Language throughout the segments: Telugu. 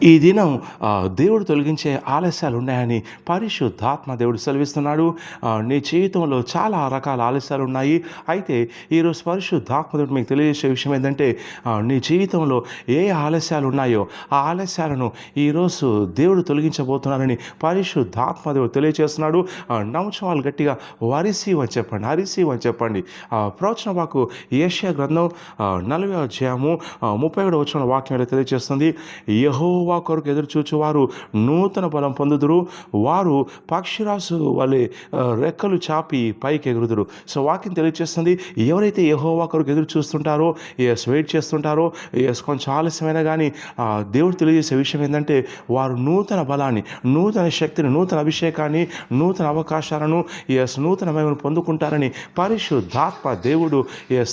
ఈ దినం దేవుడు తొలగించే ఆలస్యాలు ఉన్నాయని పరిశుద్ధాత్మ దేవుడు సెలవిస్తున్నాడు. నీ జీవితంలో చాలా రకాల ఆలస్యాలు ఉన్నాయి. అయితే ఈరోజు పరిశుద్ధాత్మ దేవుడు మీకు తెలియజేసే విషయం ఏంటంటే, నీ జీవితంలో ఏ ఆలస్యాలు ఉన్నాయో ఆ ఆలస్యాలను ఈరోజు దేవుడు తొలగించబోతున్నారని పరిశుద్ధాత్మ దేవుడు తెలియజేస్తున్నాడు. నమ్మకం వాళ్ళు గట్టిగా వరిసీవ్ అని చెప్పండి, హరిసీవ్ అని చెప్పండి. ప్రవచన వాకు యెషయా గ్రంథం 40వ అధ్యాయము 37వ వచనం వాక్యం తెలియజేస్తుంది. యెహోవా కొరకు ఎదురు చూచువారు నూతన బలం పొందుదురు, వారు పక్షిరాసు వలె రెక్కలు చాపి పైకి ఎగురుదురు. సో వాక్యం తెలియజేస్తుంది, ఎవరైతే యెహోవా కొరకు ఎదురు చూస్తుంటారో, వెయిట్ చేస్తుంటారో, కొంచెం ఆలస్యమైనా కానీ దేవుడు తెలియజేసే విషయం ఏంటంటే, వారు నూతన బలాన్ని, నూతన శక్తిని, నూతన అభిషేకాన్ని, నూతన అవకాశాలను, నూతన మహిమను పొందుకుంటారని పరిశుద్ధాత్మ దేవుడు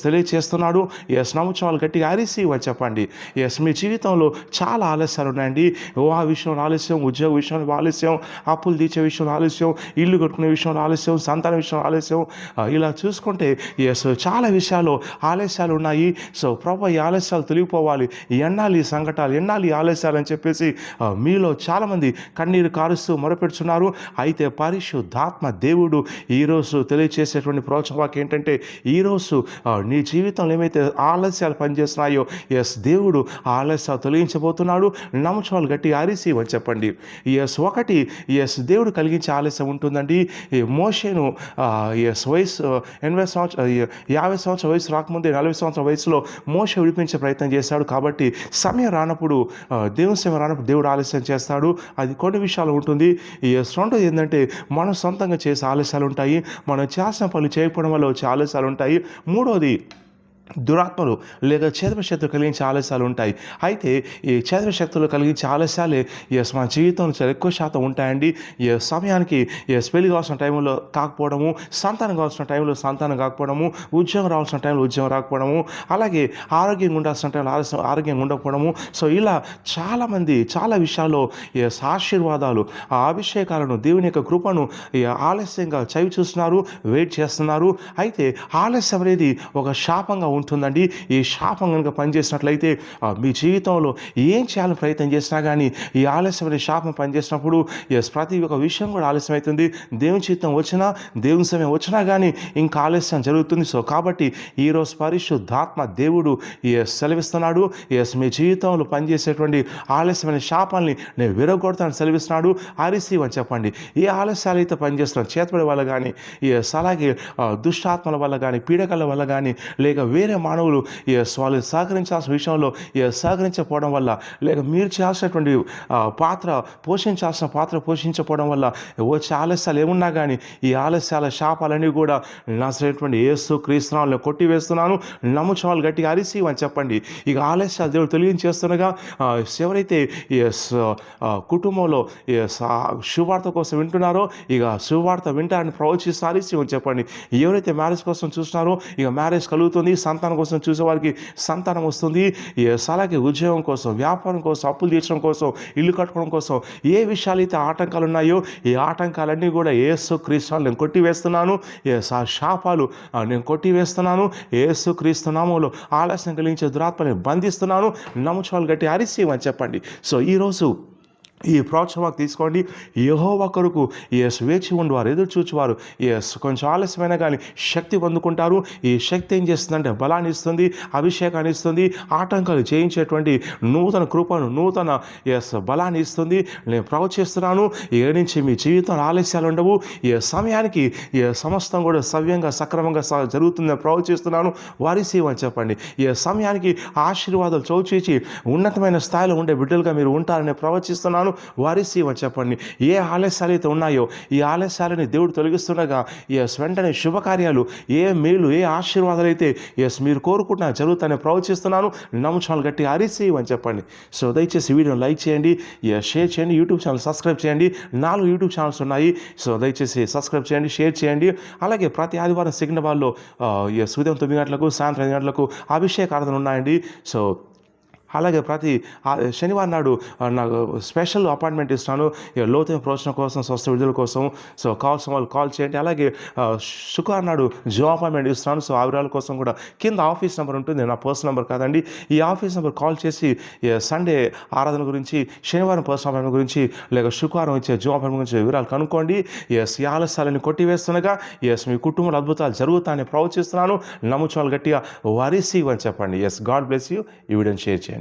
తెలియజేస్తున్నాడు. నమ్ముచాలు గట్టిగా రిసీవ్ అని చెప్పండి. మీ జీవితంలో చాలా ఆలస్యాలు ఉన్నాయండి. వివాహ విషయంలో ఆలస్యం, ఉద్యోగ విషయంలో ఆలస్యం, అప్పులు తీర్చే విషయంలో ఆలస్యం, ఇల్లు కట్టుకునే విషయంలో ఆలస్యం, సంతాన విషయంలో ఆలస్యం, ఇలా చూసుకుంటే చాలా విషయాల్లో ఆలస్యాలు ఉన్నాయి. సో ప్రభు ఈ ఆలస్యాలు తొలగిపోవాలి, ఎన్నాళ్ళు ఈ సంకటాలు, ఎన్నాళ్ళు ఈ ఆలస్యాలు అని చెప్పేసి మీలో చాలామంది కన్నీరు కారుస్తూ మొరపెడుతున్నారు. అయితే పరిశుద్ధాత్మ దేవుడు ఈరోజు తెలియచేసేటువంటి ప్రోత్సాహం ఏంటంటే, ఈరోజు నీ జీవితంలో ఏమైతే ఆలస్యాలు పనిచేస్తున్నాయో దేవుడు ఆలస్యాలు తొలగించబోతున్నాడు. నమ్మకాలు గట్టి రిసీవ్ అని చెప్పండి. ఒకటి దేవుడు కలిగించే ఆలస్యం ఉంటుందండి. మోషేను వయసు 50 సంవత్సరాల వయసు రాకముందే 40 సంవత్సరాల వయసులో మోషే విడిపించే ప్రయత్నం చేశాడు. కాబట్టి సమయం రానప్పుడు, దేవుని సమయం రానప్పుడు దేవుడు ఆలస్యం చేస్తాడు. అది కొన్ని విషయాలు ఉంటుంది. రెండోది ఏంటంటే, మనం సొంతంగా చేసే ఆలస్యాలు ఉంటాయి. మనం చేసిన పనులు చేయకపోవడం వల్ల వచ్చే ఆలస్యాలు ఉంటాయి. మూడోది దురాత్మలు లేక చేతశక్తులు కలిగించే ఆలస్యాలు ఉంటాయి. అయితే ఈ చేతశక్తులు కలిగించే ఆలస్యాలే మన జీవితంలో చాలా ఎక్కువ శాతం ఉంటాయండి. సమయానికి పెళ్లి కావాల్సిన టైంలో కాకపోవడము, సంతానం కావాల్సిన టైంలో సంతానం కాకపోవడము, ఉద్యోగం రావాల్సిన టైంలో ఉద్యోగం రాకపోవడము, అలాగే ఆరోగ్యంగా ఉండాల్సిన టైంలో ఆరోగ్యంగా ఉండకపోవడము. సో ఇలా చాలామంది చాలా విషయాల్లో ఆశీర్వాదాలు, ఆ అభిషేకాలను, దేవుని యొక్క కృపను ఆలస్యంగా చవి చూస్తున్నారు, వెయిట్ చేస్తున్నారు. అయితే ఆలస్యం అనేది ఒక శాపంగా ఉంటుందండి. ఈ శాపం కనుక పనిచేసినట్లయితే మీ జీవితంలో ఏం చేయాలని ప్రయత్నం చేసినా కానీ ఈ ఆలస్యమైన శాపం పనిచేసినప్పుడు ప్రతి ఒక్క విషయం కూడా ఆలస్యం అవుతుంది. దేవుని చిత్తం వచ్చినా, దేవుని సమయం వచ్చినా కానీ ఇంకా ఆలస్యం జరుగుతుంది. సో కాబట్టి ఈరోజు పరిశుద్ధాత్మ దేవుడు సెలవిస్తున్నాడు. మీ జీవితంలో పనిచేసేటువంటి ఆలస్యమైన శాపాన్ని నేను విరగొడతాను సెలవిస్తున్నాడు. రిసీవ్ అని చెప్పండి. ఏ ఆలస్యాలు అయితే పనిచేస్తున్నాం చేతపడే వల్ల కానీ, అలాగే దుష్టాత్మల వల్ల కానీ, పీడకల వల్ల కానీ, లేక వేరే మానవులు వాళ్ళు సహకరించాల్సిన విషయంలో సహకరించకపోవడం వల్ల, లేక మీరు చేయాల్సినటువంటి పోషించాల్సిన పాత్ర పోషించకపోవడం వల్ల వచ్చే ఆలస్యాలు ఏమున్నా కానీ ఈ ఆలస్యాల శాపాలన్నీ కూడా నాసినటువంటి యేసు క్రీస్తు నామములో కొట్టివేస్తున్నాను. నమ్ముచాలు గట్టిగా రిసీవ్ అని చెప్పండి. ఇక ఆలస్యాలు దేవుడు తొలగించేస్తుండగా ఎవరైతే కుటుంబంలో శుభవార్త కోసం వింటున్నారో ఇక శుభవార్త వింటారని ప్రవచిస్తూ రిసీవ్ అని చెప్పండి. ఎవరైతే మ్యారేజ్ కోసం చూస్తున్నారో ఇక మ్యారేజ్ కలుగుతుంది, సంతానం కోసం చూసే వారికి సంతానం వస్తుంది. అలాగే ఉద్యోగం కోసం, వ్యాపారం కోసం, అప్పులు తీర్చడం కోసం, ఇల్లు కట్టుకోవడం కోసం ఏ విషయాలు అయితే ఆటంకాలు ఉన్నాయో ఈ ఆటంకాలన్నీ కూడా యేసు క్రీస్తు నేను కొట్టివేస్తున్నాను. ఆ శాపాలు నేను కొట్టివేస్తున్నాను. యేసు క్రీస్తు నామములో ఆలస్యం కలిగించే దురాత్మని బంధిస్తున్నాను. నమ్ముచాలు గట్టి రిసీవ్ అని చెప్పండి. సో ఈరోజు ఈ ప్రోత్సాహం తీసుకోండి. యెహోవా కొరకు వేచి ఉండేవారు, ఎదురు చూచువారు కొంచెం ఆలస్యమైనా కానీ శక్తి పొందుకుంటారు. ఈ శక్తి ఏం చేస్తుందంటే బలాన్ని ఇస్తుంది, అభిషేకాన్ని ఇస్తుంది, ఆటంకాలు జయించేటువంటి నూతన కృపను, నూతన బలాన్ని ఇస్తుంది. నేను ప్రవచిస్తున్నాను, ఏడు నుంచి మీ జీవితంలో ఆలస్యాలు ఉండవు. సమయానికి సమస్తం కూడా సవ్యంగా సక్రమంగా జరుగుతుందని ప్రవచిస్తున్నాను. వారిసీవ్ అని చెప్పండి. సమయానికి ఆశీర్వాదాలు చౌచూచి ఉన్నతమైన స్థాయిలో ఉండే బిడ్డలుగా మీరు ఉంటారని ప్రవచిస్తున్నాను. వారిసీవ్ అని చెప్పండి. ఏ ఆలస్యాలు అయితే ఉన్నాయో ఈ ఆలస్యాలని దేవుడు తొలగిస్తుండగా వెంటనే శుభకార్యాలు, ఏ మేలు, ఏ ఆశీర్వాదాలు అయితే మీరు కోరుకుంటున్నా జరుగుతాయని ప్రవచిస్తున్నాను. నమ్మకాలు గట్టి రిసీవ్ అని చెప్పండి. సో దయచేసి వీడియోని లైక్ చేయండి, షేర్ చేయండి, యూట్యూబ్ ఛానల్ సబ్స్క్రైబ్ చేయండి. 4 యూట్యూబ్ ఛానల్స్ ఉన్నాయి. సో దయచేసి సబ్స్క్రైబ్ చేయండి, షేర్ చేయండి. అలాగే ప్రతి ఆదివారం సిగ్నబాల్లో ఉదయం 9 గంటలకు, సాయంత్రం 5 గంటలకు అభిషేక ఆరాధన ఉన్నాయండి. సో అలాగే ప్రతి శనివారం నాడు నాకు స్పెషల్ అపాయింట్మెంట్ ఇస్తాను. లోతైన ప్రవచనం కోసం, స్వస్థ విడుదల కోసం. సో కావాల్సిన వాళ్ళు కాల్ చేయండి. అలాగే శుక్రవారం నాడు జో అపాయింట్మెంట్ ఇస్తాను. సో ఆ వివరాల కోసం కూడా కింద ఆఫీస్ నెంబర్ ఉంటుంది, నా పర్సనల్ నెంబర్ కాదండి. ఈ ఆఫీస్ నెంబర్ కాల్ చేసి సండే ఆరాధన గురించి, శనివారం పర్సనల్ అపాయింట్మెంట్ గురించి, లేక శుక్రవారం ఇచ్చే జో అపాయింట్మెంట్ గురించి వివరాలు కనుక్కోండి. ఈ ఆలస్యాలను కొట్టివేస్తుండగా మీ కుటుంబంలో అద్భుతాలు జరుగుతాయని ప్రవచిస్తున్నాను. నమ్ముచోళ్ళు గట్టిగా రిసీవ్ అని చెప్పండి. God bless you. ఈ వీడియోని షేర్ చేయండి.